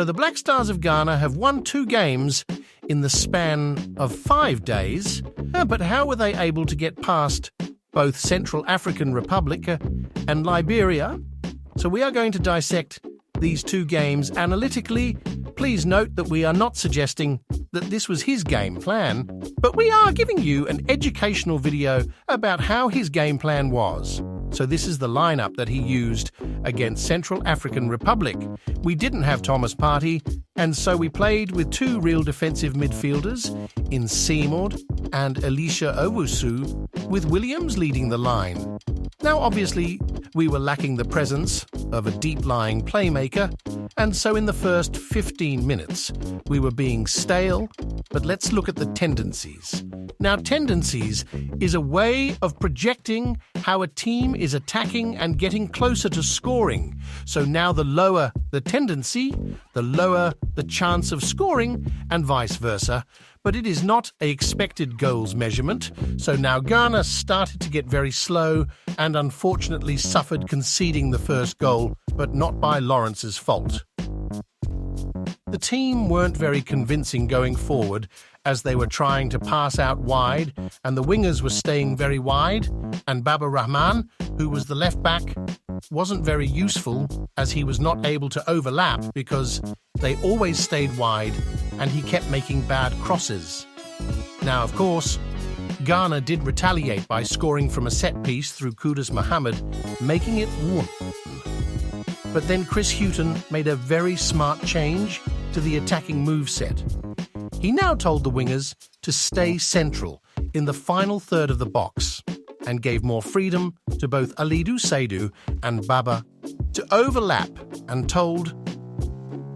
So the Black Stars of Ghana have won 2 games in the span of 5 days, but how were they able to get past both Central African Republic and Liberia? So we are going to dissect these 2 games analytically. Please note that we are not suggesting that this was his game plan, but we are giving you an educational video about how his game plan was. So this is the lineup that he used against Central African Republic. We didn't have Thomas Partey, and so we played with 2 real defensive midfielders in Seymour and Elisha Owusu, with Williams leading the line. Now obviously we were lacking the presence of a deep-lying playmaker, and so in the first 15 minutes we were being stale, but let's look at the tendencies. Now tendencies is a way of projecting how a team is attacking and getting closer to scoring. So now the lower the tendency, the lower the chance of scoring, and vice versa. But it is not an expected goals measurement, so now Ghana started to get very slow and unfortunately suffered conceding the first goal, but not by Lawrence's fault. The team weren't very convincing going forward as they were trying to pass out wide and the wingers were staying very wide, and Baba Rahman, who was the left back, wasn't very useful as he was not able to overlap because they always stayed wide and he kept making bad crosses. Now, of course, Ghana did retaliate by scoring from a set piece through Kudus Mohammed, making it 1. But then Chris Hughton made a very smart change to the attacking moveset. He now told the wingers to stay central in the final third of the box and gave more freedom to both Alidu Seidu and Baba to overlap, and told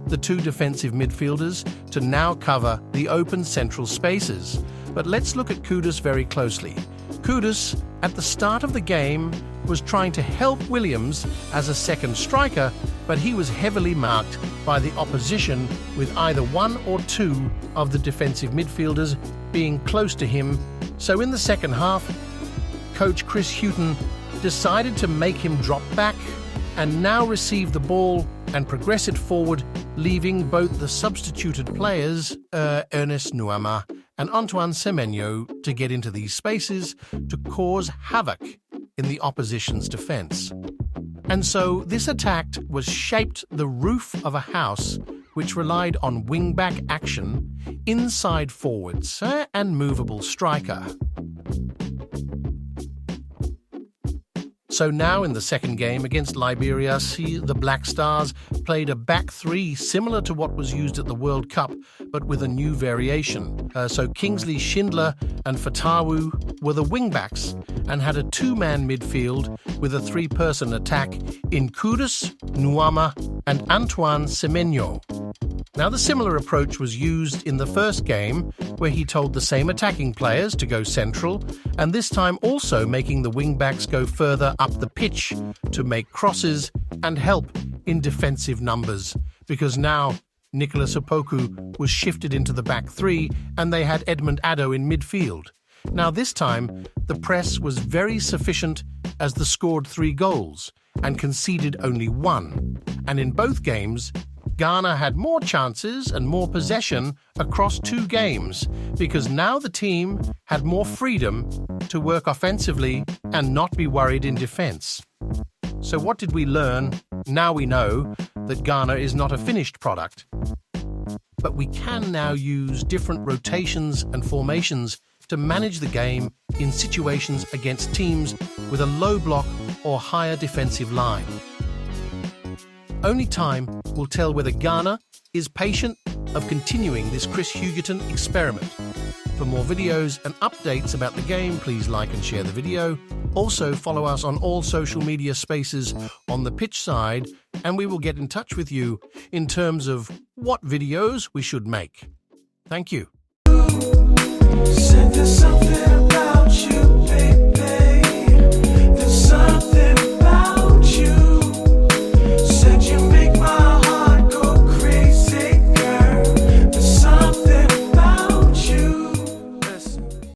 the 2 defensive midfielders to now cover the open central spaces. But let's look at Kudus very closely. Kudus, at the start of the game, was trying to help Williams as a second striker, but he was heavily marked by the opposition, with either 1 or 2 of the defensive midfielders being close to him. So in the second half, coach Chris Hughton decided to make him drop back and now receive the ball and progress it forward, leaving both the substituted players, Ernest Nuama and Antoine Semenyo, to get into these spaces to cause havoc in the opposition's defence. And so this attack was shaped the roof of a house which relied on wing-back action, inside forwards, and movable striker. So now in the second game against Liberia, the Black Stars played a back 3 similar to what was used at the World Cup, but with a new variation. So Kingsley Schindler and Fatawu were the wing-backs and had a 2-man midfield with a 3-person attack in Kudus, Nuama and Antoine Semenyo. Now the similar approach was used in the first game, where he told the same attacking players to go central, and this time also making the wing-backs go further up the pitch to make crosses and help in defensive numbers, because now Nicholas Opoku was shifted into the back 3 and they had Edmund Addo in midfield. Now this time the press was very sufficient, as they scored 3 goals and conceded only 1, and in both games Ghana had more chances and more possession across 2 games, because now the team had more freedom to work offensively and not be worried in defence. So what did we learn? Now we know that Ghana is not a finished product, but we can now use different rotations and formations to manage the game in situations against teams with a low block or higher defensive line. Only time will tell whether Ghana is patient of continuing this Chris Hughton experiment. For more videos and updates about the game, please like and share the video. Also follow us on all social media spaces on the pitch side, and we will get in touch with you in terms of what videos we should make. Thank you.